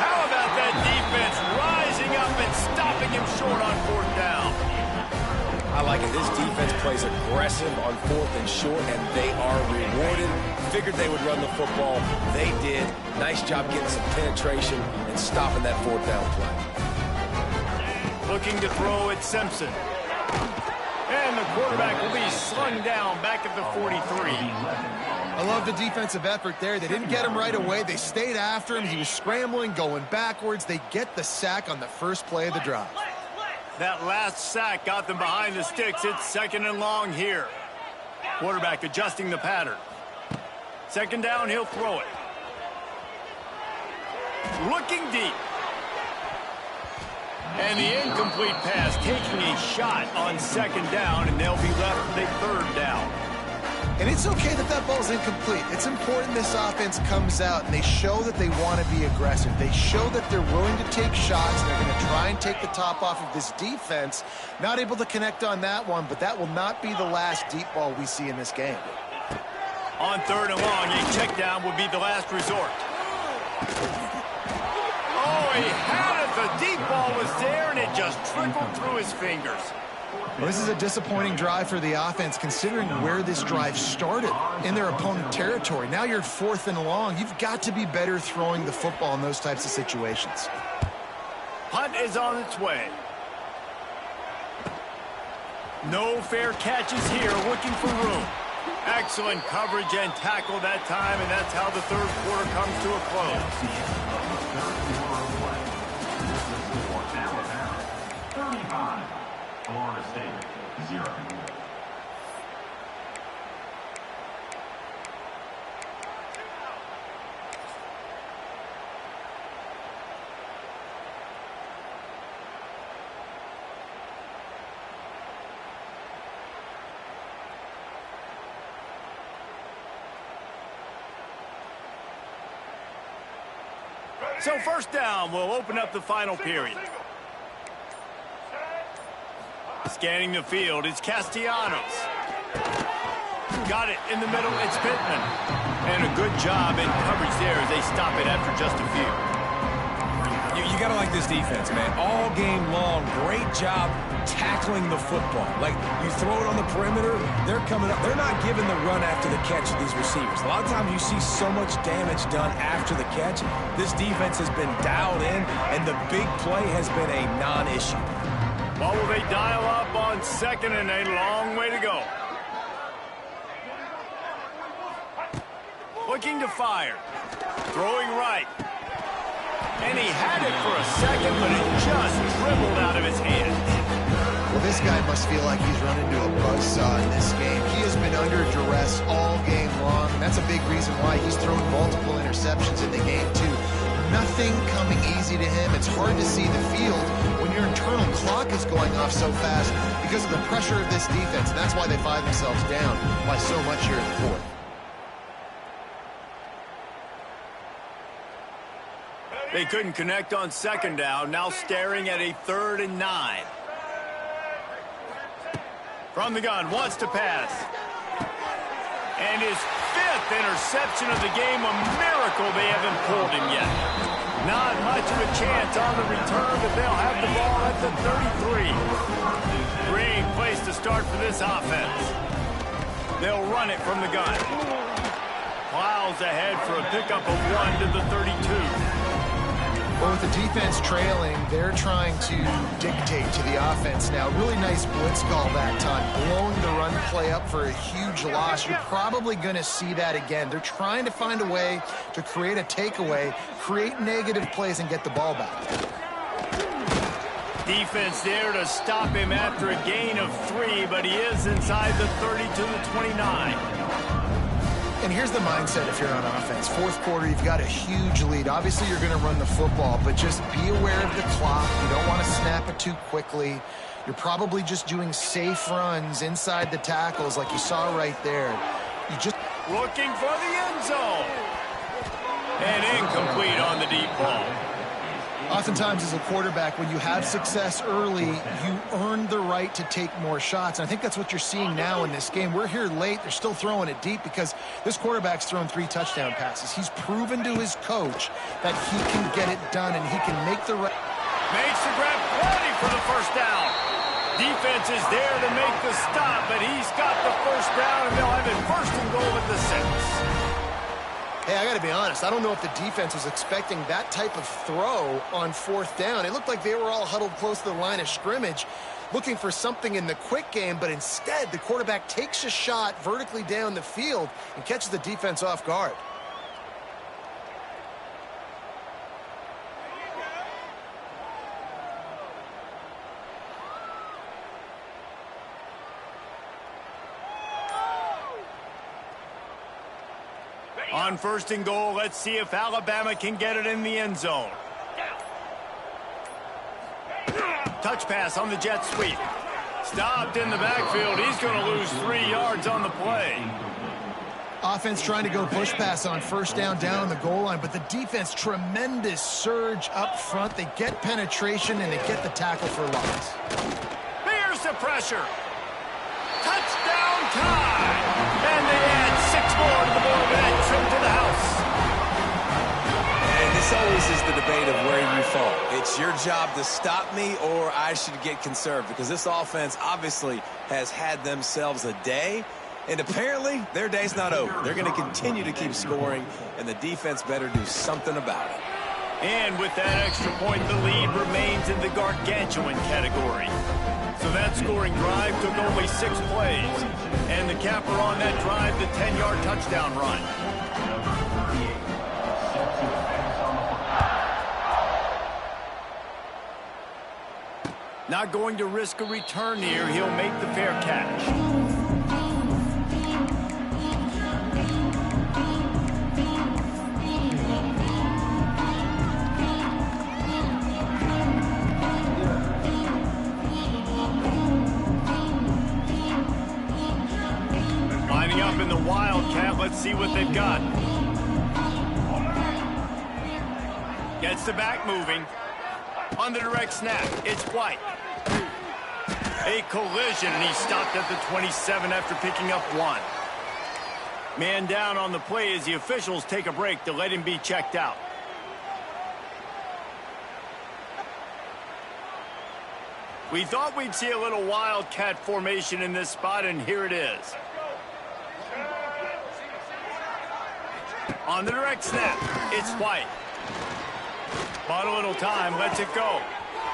How about that defense rising up and stopping him short on 4th down? I like it. This defense plays aggressive on 4th and short, and they are rewarded. Figured they would run the football. They did. Nice job getting some penetration and stopping that 4th down play. Looking to throw at Simpson. And the quarterback will be slung down back at the 43. I love the defensive effort there. They didn't get him right away. They stayed after him. He was scrambling, going backwards. They get the sack on the first play of the drive. That last sack got them behind the sticks. It's 2nd and long here. Quarterback adjusting the pattern. 2nd down, he'll throw it. Looking deep. And the incomplete pass taking a shot on 2nd down, and they'll be left with a 3rd down. And it's okay that that ball's incomplete. It's important this offense comes out and they show that they want to be aggressive. They show that they're willing to take shots. They're going to try and take the top off of this defense. Not able to connect on that one, but that will not be the last deep ball we see in this game. On 3rd and long, a check down would be the last resort. Oh, he had it. The deep ball was there, and it just trickled through his fingers. Well, this is a disappointing drive for the offense, considering where this drive started in their opponent territory. Now you're at 4th and long. You've got to be better throwing the football in those types of situations. Punt is on its way. No fair catches here, looking for room. Excellent coverage and tackle that time, and that's how the 3rd quarter comes to a close. 35, Florida State, 0. So 1st down will open up the final period. Scanning the field, it's Castellanos. Got it in the middle, it's Pittman. And a good job in coverage there as they stop it after just a few. You got to like this defense, man. All game long, great job tackling the football. Like, you throw it on the perimeter, they're coming up. They're not giving the run after the catch to these receivers. A lot of times you see so much damage done after the catch. This defense has been dialed in, and the big play has been a non-issue. Well, will they dial up on 2nd and a long way to go? Looking to fire. Throwing right. And he had it for a second, but it just dribbled out of his hands. Well, this guy must feel like he's run into a buzzsaw in this game. He has been under duress all game long, and that's a big reason why he's thrown multiple interceptions in the game, too. Nothing coming easy to him. It's hard to see the field when your internal clock is going off so fast because of the pressure of this defense, and that's why they find themselves down by so much here in the 4th. They couldn't connect on 2nd down, now staring at a 3rd and 9. From the gun, wants to pass. And his 5th interception of the game, a miracle they haven't pulled him yet. Not much of a chance on the return, but they'll have the ball at the 33. Great place to start for this offense. They'll run it from the gun. Plows ahead for a pickup of 1 to the 32. Well, with the defense trailing, they're trying to dictate to the offense now. Really nice blitz call that time, blowing the run play up for a huge loss. You're probably going to see that again. They're trying to find a way to create a takeaway, create negative plays, and get the ball back. Defense there to stop him after a gain of 3, but he is inside the 30 to the 29. And here's the mindset if you're on offense. Fourth quarter, you've got a huge lead. Obviously, you're going to run the football, but just be aware of the clock. You don't want to snap it too quickly. You're probably just doing safe runs inside the tackles like you saw right there. You just looking for the end zone. And incomplete on the deep ball. Oftentimes as a quarterback, when you have success early, you earn the right to take more shots. And I think that's what you're seeing now in this game. We're here late. They're still throwing it deep because this quarterback's thrown 3 touchdown passes. He's proven to his coach that he can get it done and he can make the right. Makes the grab plenty for the first down. Defense is there to make the stop, but he's got the first down, and they'll have it first and goal at the 6. Hey, I got to be honest. I don't know if the defense was expecting that type of throw on 4th down. It looked like they were all huddled close to the line of scrimmage, looking for something in the quick game, but instead the quarterback takes a shot vertically down the field and catches the defense off guard. On 1st and goal, let's see if Alabama can get it in the end zone. Touch pass on the jet sweep. Stopped in the backfield. He's going to lose 3 yards on the play. Offense trying to go push pass on 1st down on the goal line, but the defense, tremendous surge up front. They get penetration, and they get the tackle for loss. Here's the pressure. Touchdown time! And they add 6 more to the board with that trip to the house. And this always is the debate of where you fall. It's your job to stop me, or I should get conserved, because this offense obviously has had themselves a day, and apparently their day's not over. They're going to continue to keep scoring, and the defense better do something about it. And with that extra point, the lead remains in the gargantuan category. So that scoring drive took only 6 plays. And the capper on that drive, the 10-yard touchdown run. Not going to risk a return here. He'll make the fair catch. Up in the Wildcat. Let's see what they've got. Gets the back moving. On the direct snap, it's White. A collision, and he stopped at the 27 after picking up 1. Man down on the play as the officials take a break to let him be checked out. We thought we'd see a little Wildcat formation in this spot, and here it is. On the direct snap, it's White. Bought a little time, lets it go.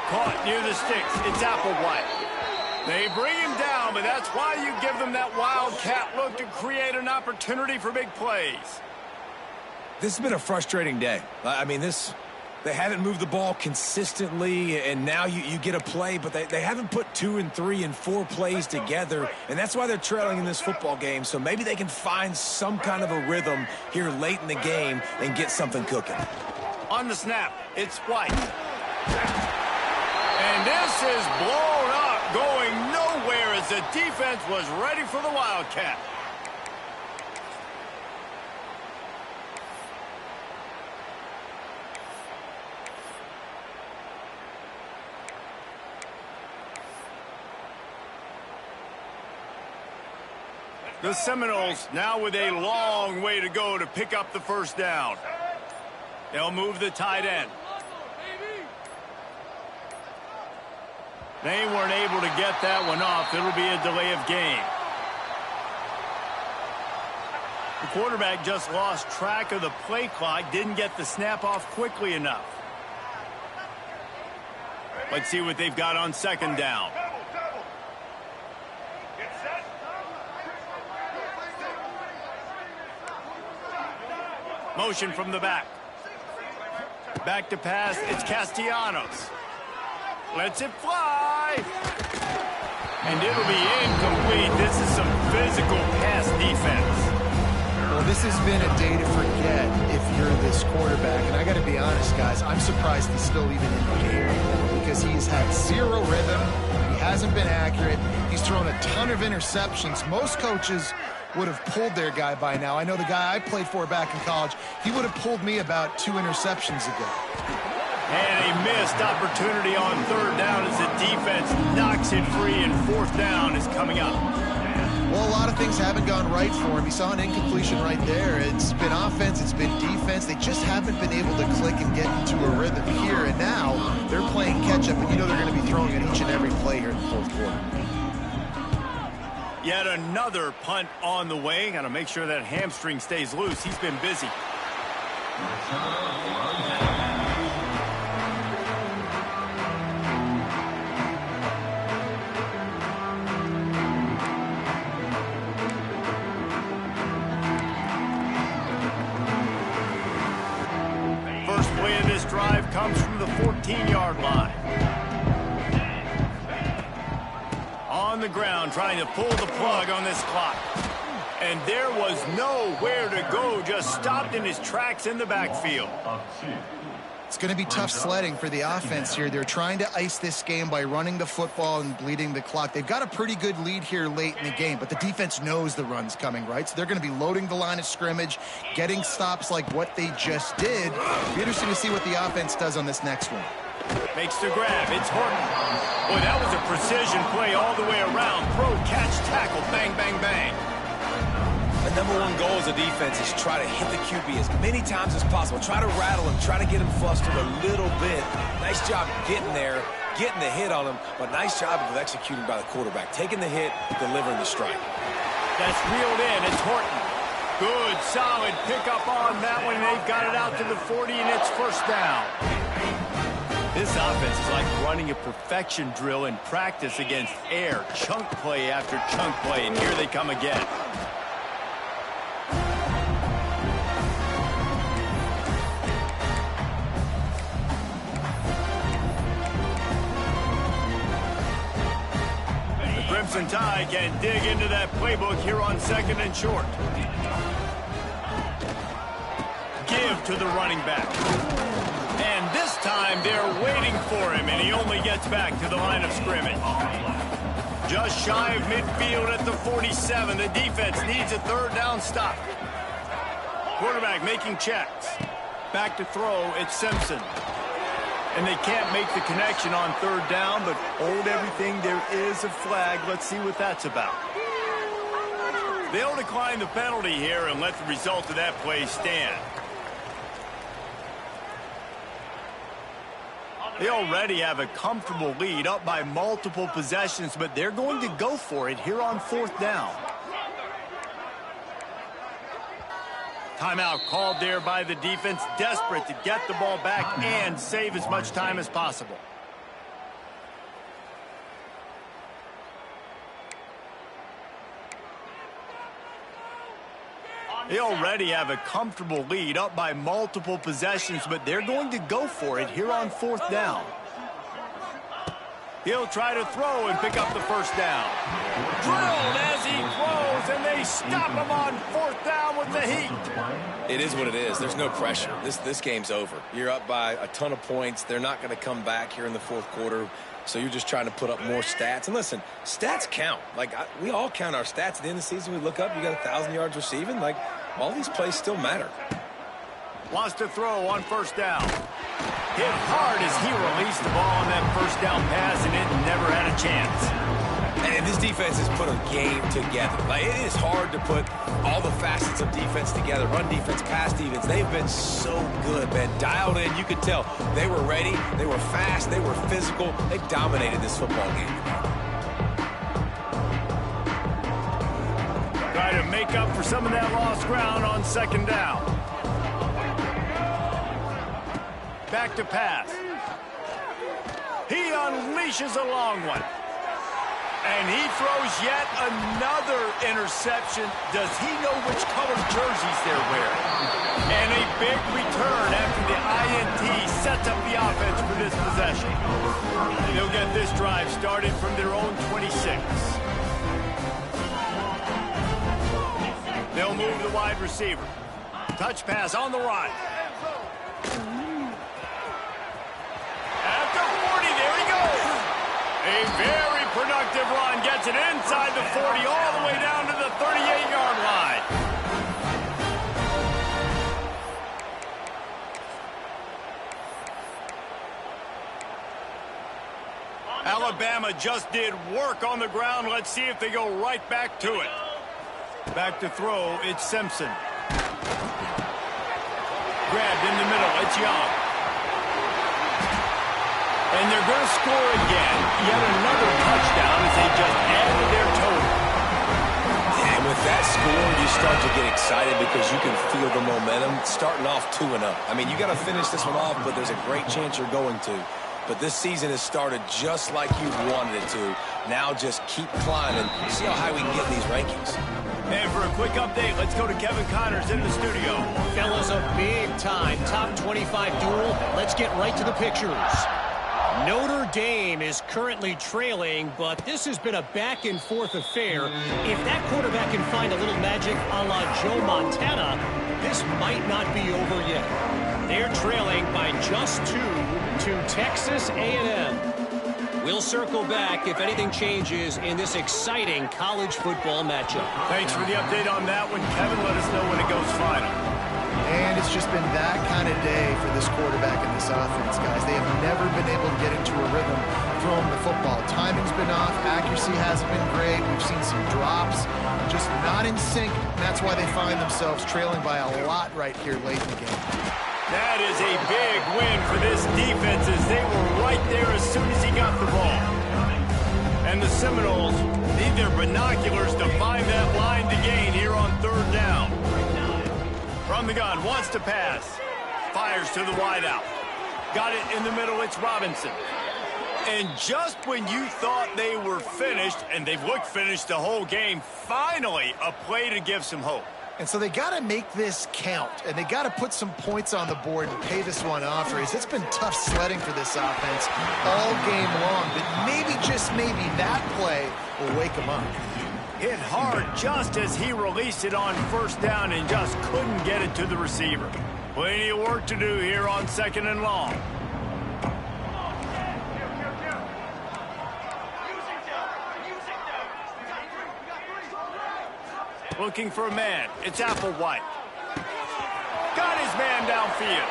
Caught near the sticks, it's Applewhite. They bring him down, but that's why you give them that Wildcat look to create an opportunity for big plays. This has been a frustrating day. I mean, they haven't moved the ball consistently, and now you get a play, but they haven't put 2 and 3 and 4 plays together, and that's why they're trailing in this football game. So maybe they can find some kind of a rhythm here late in the game and get something cooking. On the snap, it's White. And this is blown up, going nowhere as the defense was ready for the Wildcat. The Seminoles now with a long way to go to pick up the first down. They'll move the tight end. They weren't able to get that one off. It'll be a delay of game. The quarterback just lost track of the play clock, didn't get the snap off quickly enough. Let's see what they've got on 2nd down. Motion from the back. Back to pass, it's Castellanos. Lets it fly. And it'll be incomplete. This is some physical pass defense. Well, this has been a day to forget if you're this quarterback. And I got to be honest, guys, I'm surprised he's still even in the game right now because he has had zero rhythm. He hasn't been accurate. He's thrown a ton of interceptions. Most coaches would have pulled their guy by now. I know the guy I played for back in college, he would have pulled me about 2 interceptions ago. And a missed opportunity on third down as the defense knocks it free, and fourth down is coming up. Well, a lot of things haven't gone right for him. He saw an incompletion right there. It's been offense, it's been defense. They just haven't been able to click and get into a rhythm here. And now they're playing catch-up, and you know they're going to be throwing at each and every play here in the fourth quarter. Yet another punt on the way. Got to make sure that hamstring stays loose. He's been busy. First play of this drive comes from the 14-yard line. On the ground, trying to pull the plug on this clock. And there was nowhere to go, just stopped in his tracks in the backfield. It's going to be tough sledding for the offense here. They're trying to ice this game by running the football and bleeding the clock. They've got a pretty good lead here late in the game, but the defense knows the run's coming, right? So they're going to be loading the line of scrimmage, getting stops like what they just did. It'll be interesting to see what the offense does on this next one. Makes the grab. It's Horton. Boy, that was a precision play all the way around. Throw, catch, tackle, bang, bang, bang. The number one goal as a defense is try to hit the QB as many times as possible. Try to rattle him. Try to get him flustered a little bit. Nice job getting there, getting the hit on him, but nice job of executing by the quarterback. Taking the hit, delivering the strike. That's reeled in. It's Horton. Good, solid pickup on that one. They've got it out to the 40, and it's first down. This offense is like running a perfection drill in practice against air. Chunk play after chunk play, and here they come again. The Crimson Tide can dig into that playbook here on second and short. Give to the running back. And this time they're waiting for him, and he only gets back to the line of scrimmage. Just shy of midfield at the 47. The defense needs a third down stop. Quarterback making checks. Back to throw, it's Simpson. And they can't make the connection on third down, but hold everything, there is a flag. Let's see what that's about. They'll decline the penalty here and let the result of that play stand. They already have a comfortable lead, up by multiple possessions, but they're going to go for it here on fourth down. Timeout called there by the defense, desperate to get the ball back and save as much time as possible. They already have a comfortable lead, up by multiple possessions, but they're going to go for it here on fourth down. He'll try to throw and pick up the first down. Drilled as he throws, and they stop him on fourth down with the heat. It is what it is. There's no pressure. This game's over. You're up by a ton of points. They're not going to come back here in the fourth quarter. So you're just trying to put up more stats. And listen, stats count. We all count our stats at the end of the season. We look up, you got 1,000 yards receiving. All these plays still matter. Wants to throw on first down. Hit hard as he released the ball on that first down pass, and it never had a chance. And this defense has put a game together. It is hard to put all the facets of defense together. Run defense, pass defense. They've been so good, man. Dialed in. You could tell they were ready. They were fast. They were physical. They dominated this football game. Try to make up for some of that lost ground on second down. Back to pass. He unleashes a long one. And he throws yet another interception. Does he know which color jerseys they're wearing? And a big return after the INT sets up the offense for this possession. They'll get this drive started from their own 26. They'll move the wide receiver. Touch pass on the run. After 40, there he goes. A very productive run. Gets it inside the 40 all the way down to the 38-yard line. Alabama just did work on the ground. Let's see if they go right back to it. Back to throw, it's Simpson. Grabbed in the middle, it's Young. And they're going to score again. Yet another touchdown as they just added their total. And with that score, you start to get excited because you can feel the momentum starting off 2-0. I mean, you got to finish this one off, but there's a great chance you're going to. But this season has started just like you wanted it to. Now just keep climbing. See how high we can get in these rankings. And for a quick update, let's go to Kevin Connors in the studio. Fellas, a big-time top 25 duel. Let's get right to the pictures. Notre Dame is currently trailing, but this has been a back-and-forth affair. If that quarterback can find a little magic a la Joe Montana, this might not be over yet. They're trailing by just 2 to Texas A&M. We'll circle back if anything changes in this exciting college football matchup. Thanks for the update on that one, Kevin. Let us know when it goes final. And it's just been that kind of day for this quarterback and this offense, guys. They have never been able to get into a rhythm throwing the football. Timing's been off. Accuracy hasn't been great. We've seen some drops. Just not in sync. And that's why they find themselves trailing by a lot right here late in the game. That is a big win for this defense as they were right there as soon as he got the ball. And the Seminoles need their binoculars to find that line to gain here on 3rd down. From the gun, wants to pass. Fires to the wideout. Got it in the middle, it's Robinson. And just when you thought they were finished, and they've looked finished the whole game, finally a play to give some hope. And so they got to make this count, and they got to put some points on the board and pay this one off. It's been tough sledding for this offense all game long, but maybe, just maybe, that play will wake them up. Hit hard just as he released it on 1st down and just couldn't get it to the receiver. Plenty of work to do here on 2nd and long. Looking for a man. It's Applewhite. Got his man downfield.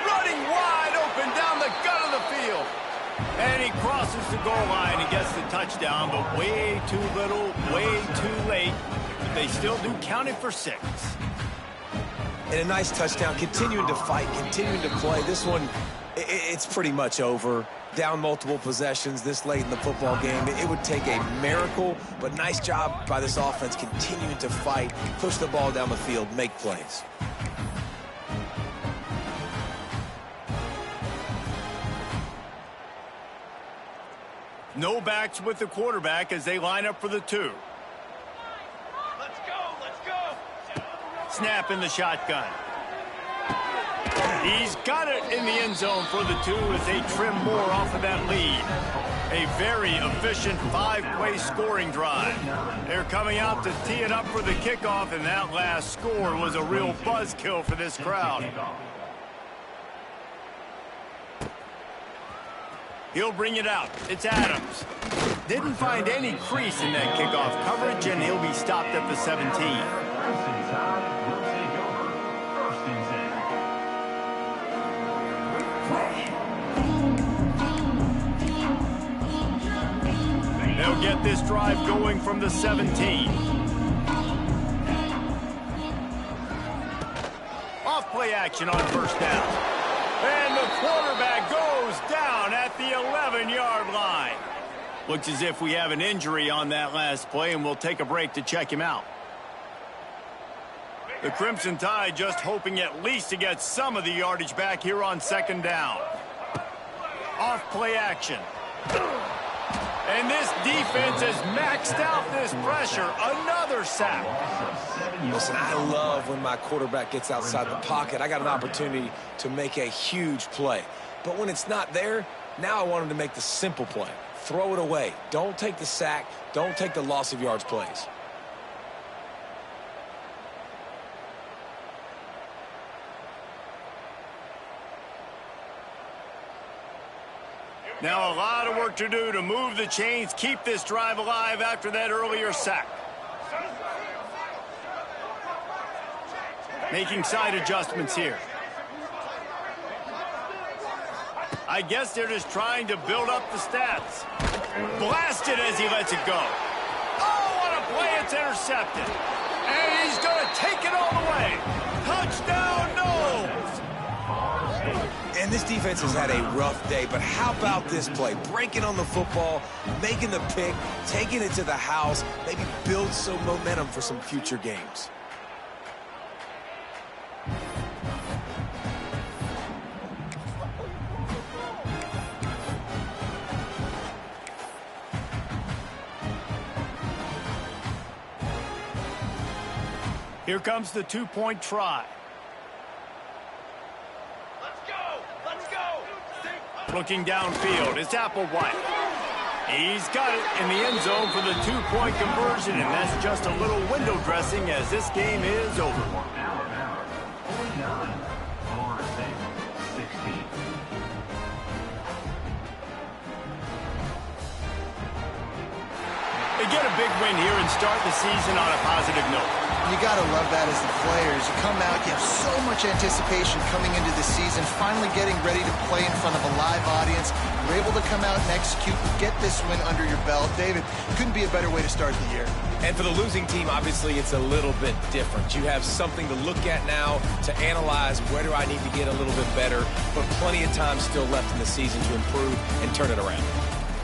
Running wide open down the gut of the field. And he crosses the goal line and gets the touchdown, but way too little, way too late. But they still do count it for 6. And a nice touchdown, continuing to fight, continuing to play. This one, it's pretty much over. Down multiple possessions this late in the football game. It would take a miracle, but nice job by this offense continuing to fight, push the ball down the field, make plays. No backs with the quarterback as they line up for the 2. Let's go, let's go. Snap in the shotgun. He's got it in the end zone for the 2 as they trim more off of that lead. A very efficient 5-play scoring drive. They're coming out to tee it up for the kickoff, and that last score was a real buzzkill for this crowd. He'll bring it out. It's Adams. Didn't find any crease in that kickoff coverage, and he'll be stopped at the 17. They'll get this drive going from the 17. Off play action on 1st down. And the quarterback goes down at the 11-yard line. Looks as if we have an injury on that last play, and we'll take a break to check him out. The Crimson Tide just hoping at least to get some of the yardage back here on 2nd down. Off play action. And this defense has maxed out this pressure. Another sack. Listen, I love when my quarterback gets outside the pocket. I got an opportunity to make a huge play. But when it's not there, now I want him to make the simple play. Throw it away. Don't take the sack. Don't take the loss of yards plays. Now a lot of work to do to move the chains, keep this drive alive after that earlier sack. Making side adjustments here. I guess they're just trying to build up the stats. Blasted as he lets it go. Oh, what a play. It's intercepted. And he's going to take it all the way. Touchdown, Knowles. And this defense has had a rough day, but how about this play? Breaking on the football, making the pick, taking it to the house, maybe build some momentum for some future games. Here comes the two-point try. Let's go! Let's go! Looking downfield, it's Applewhite. He's got it in the end zone for the two-point conversion, and that's just a little window dressing as this game is over. Alabama 49, Florida State 16. They get a big win here and start the season on a positive note. You got to love that as the players. You come out, you have so much anticipation coming into the season, finally getting ready to play in front of a live audience. You're able to come out and execute, get this win under your belt. David, couldn't be a better way to start the year. And for the losing team, obviously, it's a little bit different. You have something to look at now to analyze where do I need to get a little bit better, but plenty of time still left in the season to improve and turn it around.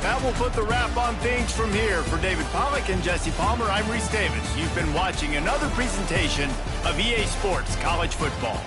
That will put the wrap on things from here. For David Pollack and Jesse Palmer, I'm Reese Davis. You've been watching another presentation of EA Sports College Football.